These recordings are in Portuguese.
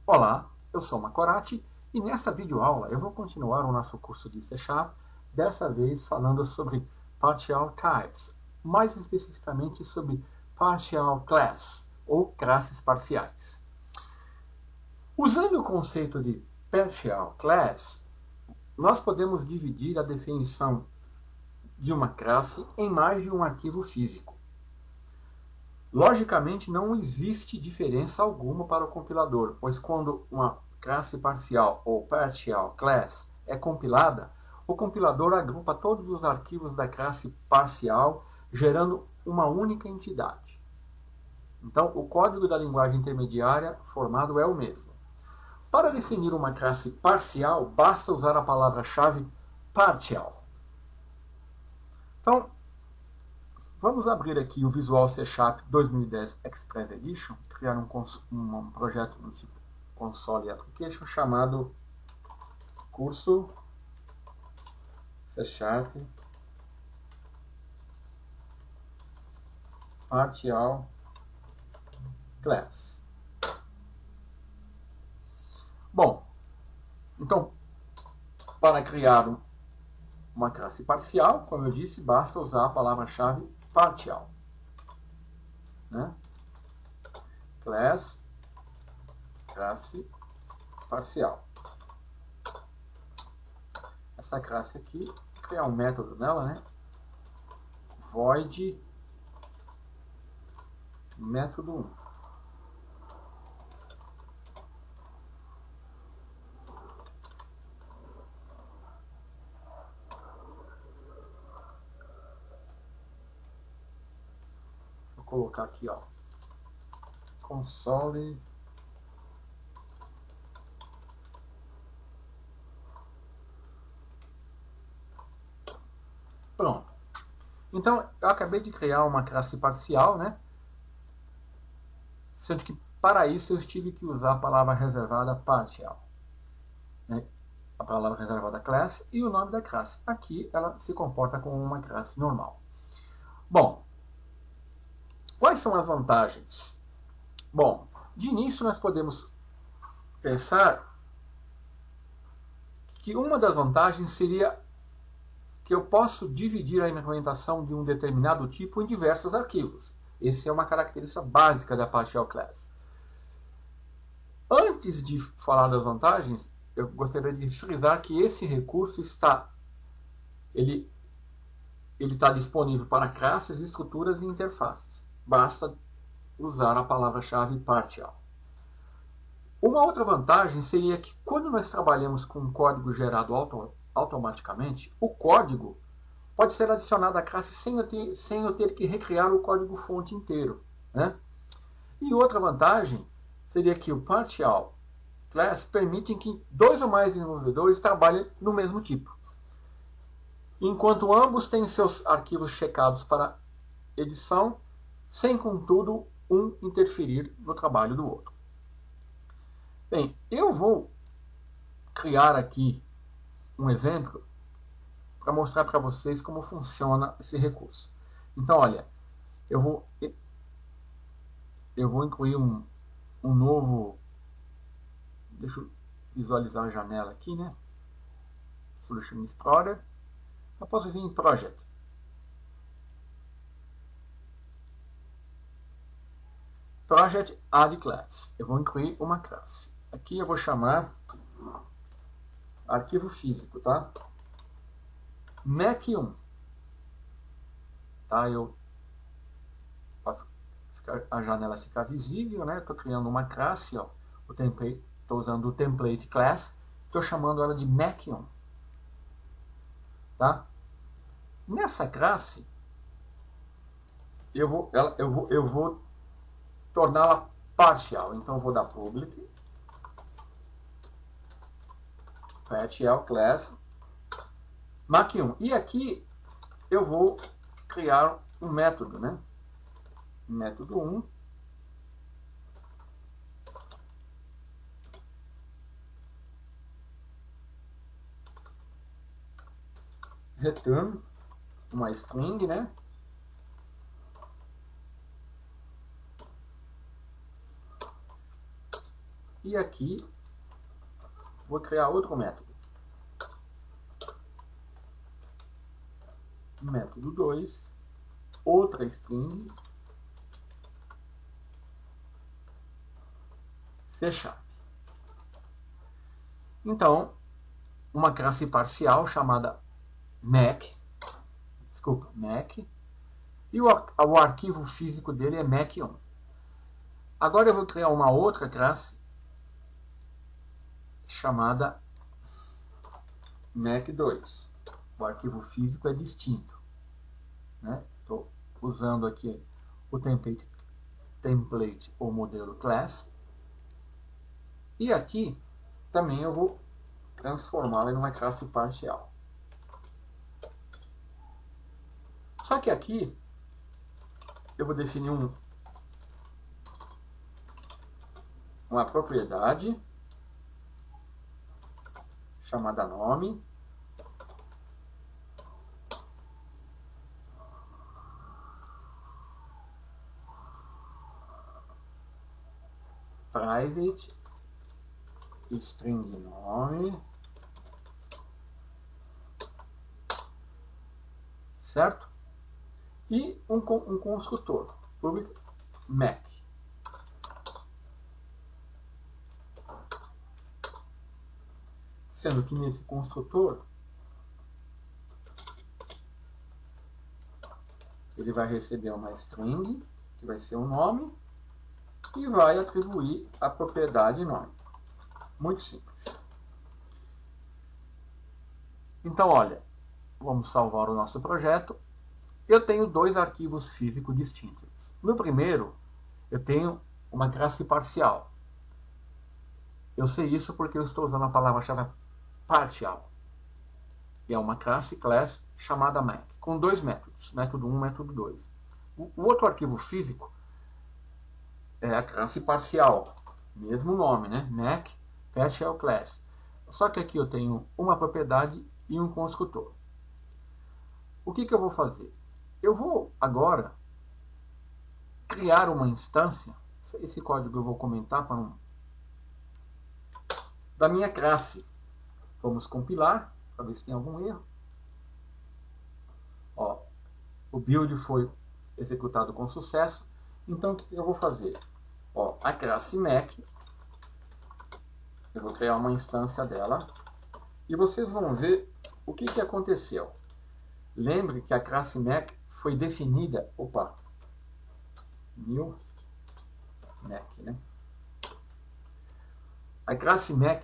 Olá, eu sou Macorati e nesta videoaula eu vou continuar o nosso curso de C#, dessa vez falando sobre Partial Types, mais especificamente sobre Partial Class, ou classes parciais. Usando o conceito de Partial Class, nós podemos dividir a definição de uma classe em mais de um arquivo físico. Logicamente, não existe diferença alguma para o compilador, pois quando uma classe parcial ou partial class é compilada, o compilador agrupa todos os arquivos da classe parcial, gerando uma única entidade. Então, o código da linguagem intermediária formado é o mesmo. Para definir uma classe parcial, basta usar a palavra-chave partial. Então, vamos abrir aqui o Visual C# 2010 Express Edition, criar um projeto no tipo Console Application chamado Curso C# Partial Class. Bom, então, para criar uma classe parcial, como eu disse, basta usar a palavra-chave partial. Né? Classe parcial. Essa classe aqui, criar um método nela, né? Void método 1. Vou colocar aqui, ó, console pronto. Então, eu acabei de criar uma classe parcial, né? Sendo que para isso eu tive que usar a palavra reservada partial, né? A palavra reservada class e o nome da classe. Aqui ela se comporta como uma classe normal. Bom, quais são as vantagens? Bom, de início nós podemos pensar que uma das vantagens seria que eu posso dividir a implementação de um determinado tipo em diversos arquivos. Essa é uma característica básica da Partial Class. Antes de falar das vantagens, eu gostaria de frisar que esse recurso está disponível para classes, estruturas e interfaces. Basta usar a palavra-chave partial. Uma outra vantagem seria que quando nós trabalhamos com um código gerado automaticamente, o código pode ser adicionado à classe sem eu ter que recriar o código fonte inteiro. Né? E outra vantagem seria que o Partial Class permite que 2 ou mais desenvolvedores trabalhem no mesmo tipo, enquanto ambos têm seus arquivos checados para edição, sem, contudo, um interferir no trabalho do outro. Bem, eu vou criar aqui um exemplo para mostrar para vocês como funciona esse recurso. Então, olha, eu vou incluir um novo... Deixa eu visualizar a janela aqui, né? Solution Explorer. Eu posso vir em Project. Project Add Class. Eu vou incluir uma classe. Aqui eu vou chamar arquivo físico, tá? Mac1. Tá? A janela ficar visível, né? Estou criando uma classe, ó. Estou usando o template class. Estou chamando ela de Mac1. Tá? Nessa classe, eu vou torná-la partial. Então eu vou dar public partial class Mac1. E aqui eu vou criar um método, né? Método 1. Return uma string, né? E aqui vou criar outro método. Método 2, outra string, C#. Então, uma classe parcial chamada Mac, e o arquivo físico dele é Mac1. Agora eu vou criar uma outra classe chamada Mac2. O arquivo físico é distinto, né? Estou usando aqui o template ou modelo class. E aqui também eu vou transformá-la em uma classe parcial. Só que aqui eu vou definir uma propriedade chamada nome, private string nome, certo? E um construtor, public Mac. Sendo que nesse construtor ele vai receber uma string, que vai ser o nome, e vai atribuir a propriedade nome. Muito simples. Então, olha, vamos salvar o nosso projeto. Eu tenho dois arquivos físicos distintos. No primeiro, eu tenho uma classe parcial. Eu sei isso porque eu estou usando a palavra-chave partial. E é uma class chamada Mac, com dois métodos, método 1 e método 2. O outro arquivo físico é a classe parcial, mesmo nome, né? Mac Partial Class. Só que aqui eu tenho uma propriedade e um construtor. O que eu vou fazer? Eu vou agora criar uma instância, esse código eu vou comentar da minha classe. Vamos compilar, para ver se tem algum erro. Ó, o build foi executado com sucesso. Então o que eu vou fazer? Ó, a classe Mac, eu vou criar uma instância dela, e vocês vão ver o que aconteceu. Lembre que a classe Mac foi definida, new Mac, né? A classe Mac,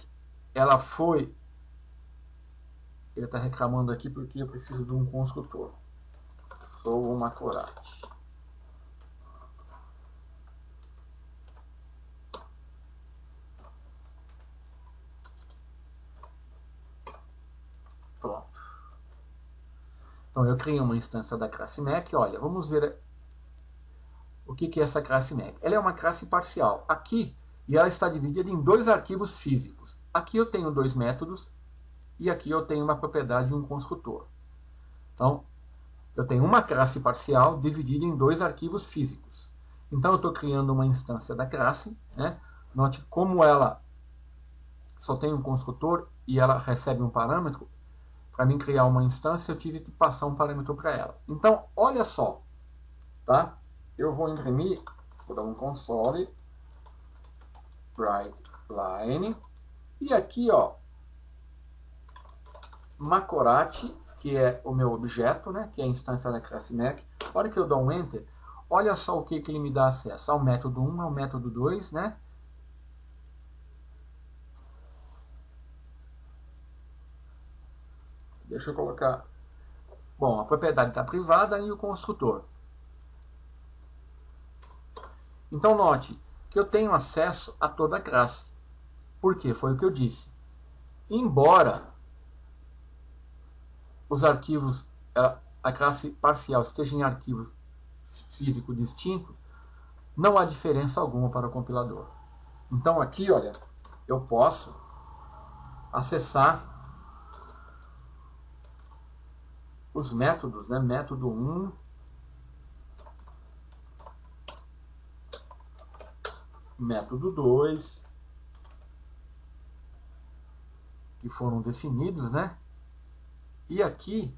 ela foi, ele está reclamando aqui porque eu preciso de um construtor. Sou uma Macorati. Pronto. Então eu criei uma instância da classe Mac. Olha, vamos ver o que é essa classe Mac. Ela é uma classe parcial. Aqui, e ela está dividida em dois arquivos físicos. Aqui eu tenho dois métodos e aqui eu tenho uma propriedade e um construtor. Então, eu tenho uma classe parcial dividida em dois arquivos físicos. Então, eu estou criando uma instância da classe, né? Note como ela só tem um construtor e ela recebe um parâmetro. Para mim criar uma instância, eu tive que passar um parâmetro para ela. Então, olha só, tá? Eu vou imprimir, vou dar um console, write line, e aqui, ó, Macorati, que é o meu objeto, né, que é a instância da classe Mac. A hora que eu dou um Enter, olha só o que ele me dá acesso ao método 1, ao método 2, né? Deixa eu colocar... Bom, a propriedade está privada e o construtor. Então, note que eu tenho acesso a toda a classe. Por quê? Foi o que eu disse. Embora os arquivos, a classe parcial esteja em arquivo físico distinto, não há diferença alguma para o compilador. Então aqui, olha, eu posso acessar os métodos, né? Método 1, método 2, que foram definidos, né? E aqui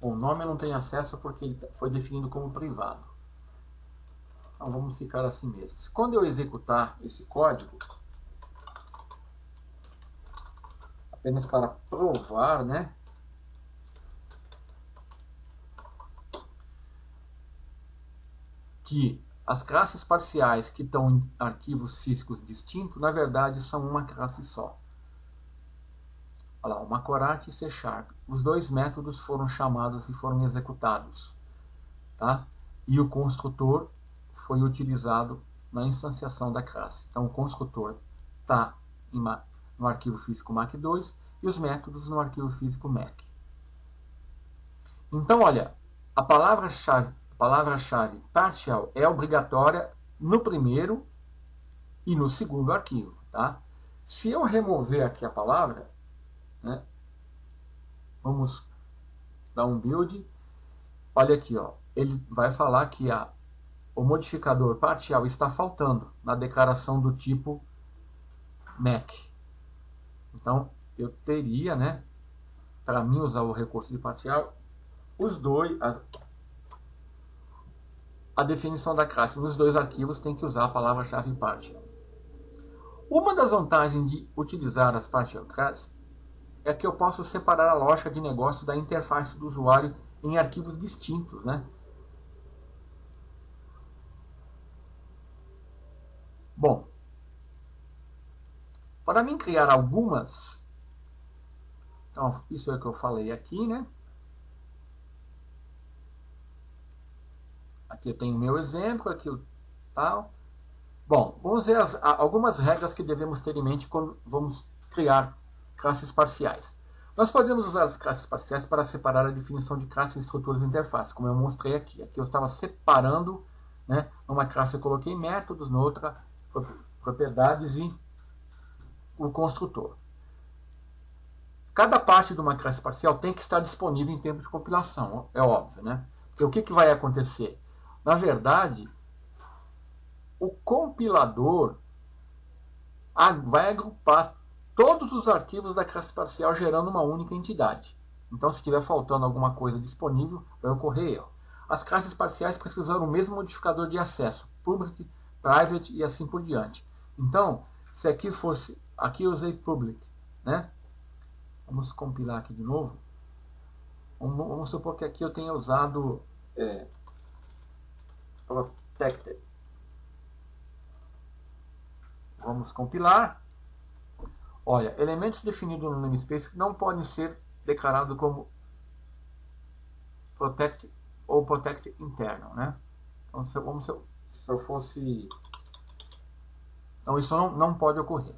o nome eu não tenho acesso porque ele foi definido como privado. Então vamos ficar assim mesmo. Quando eu executar esse código, apenas para provar, né? Que as classes parciais que estão em arquivos físicos distintos, na verdade, são uma classe só. Olha lá, o Macorat e C#. Os dois métodos foram chamados e foram executados. Tá? E o construtor foi utilizado na instanciação da classe. Então, o construtor está no arquivo físico Mac2 e os métodos no arquivo físico Mac. Então, olha, a palavra-chave partial é obrigatória no primeiro e no segundo arquivo. Tá? Se eu remover aqui a palavra, né, vamos dar um build, olha aqui, ó, ele vai falar que o modificador partial está faltando na declaração do tipo Mac. Então, eu teria, né, para mim usar o recurso de partial, os dois, a definição da classe nos dois arquivos tem que usar a palavra-chave partial. Uma das vantagens de utilizar as partial classes é que eu posso separar a lógica de negócio da interface do usuário em arquivos distintos, né? Bom, para mim criar algumas, então isso é o que eu falei aqui, né? Aqui eu tenho o meu exemplo, aqui o tal. Bom, vamos ver algumas regras que devemos ter em mente quando vamos criar classes parciais. Nós podemos usar as classes parciais para separar a definição de classes e estruturas de interface, como eu mostrei aqui. Aqui eu estava separando, né? Numa classe eu coloquei métodos, noutra propriedades e o construtor. Cada parte de uma classe parcial tem que estar disponível em tempo de compilação, é óbvio, né? Porque o que vai acontecer? Na verdade, o compilador vai agrupar todos os arquivos da classe parcial gerando uma única entidade. Então, se estiver faltando alguma coisa disponível, vai ocorrer erro. As classes parciais precisam do mesmo modificador de acesso, public, private e assim por diante. Então, se aqui fosse, aqui eu usei public, né? Vamos compilar aqui de novo. Vamos supor que aqui eu tenha usado protected. Vamos compilar. Olha, elementos definidos no namespace não podem ser declarados como protect ou protect internal, né? Então, se eu fosse... Então, isso não pode ocorrer.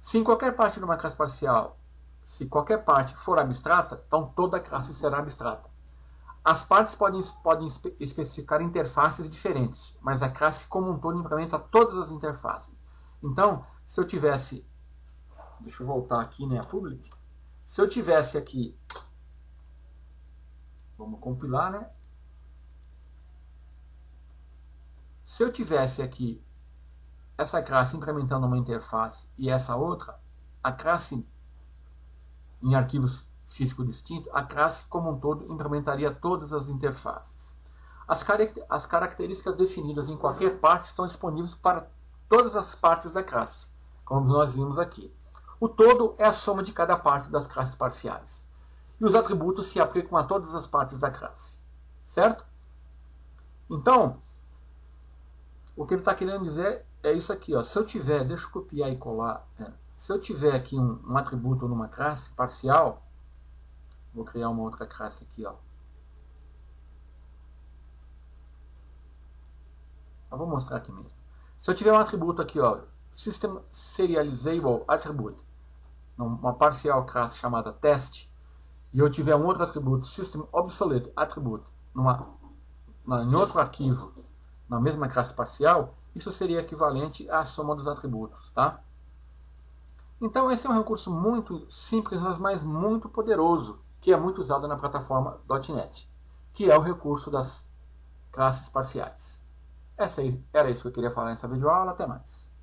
Se em qualquer parte de uma classe parcial, se qualquer parte for abstrata, então toda a classe será abstrata. As partes podem especificar interfaces diferentes, mas a classe como um todo implementa todas as interfaces. Então, se eu tivesse... Deixa eu voltar aqui, né, a public. Se eu tivesse aqui... Vamos compilar, né? Se eu tivesse aqui essa classe implementando uma interface e essa outra, a classe em arquivos físicos distintos, a classe como um todo implementaria todas as interfaces. As características definidas em qualquer parte estão disponíveis para todas as partes da classe, como nós vimos aqui. O todo é a soma de cada parte das classes parciais. E os atributos se aplicam a todas as partes da classe. Certo? Então, o que ele está querendo dizer é isso aqui. Ó. Se eu tiver, deixa eu copiar e colar. Se eu tiver aqui um atributo numa classe parcial, vou criar uma outra classe aqui. Ó. Eu vou mostrar aqui mesmo. Se eu tiver um atributo aqui, ó, System Serializable Attribute, uma parcial classe chamada test, e eu tiver um outro atributo, System Obsolete Attribute, em outro arquivo, na mesma classe parcial, isso seria equivalente à soma dos atributos, tá? Então esse é um recurso muito simples, mas muito poderoso, que é muito usado na plataforma .NET, que é o recurso das classes parciais. Era isso que eu queria falar nessa videoaula. Até mais.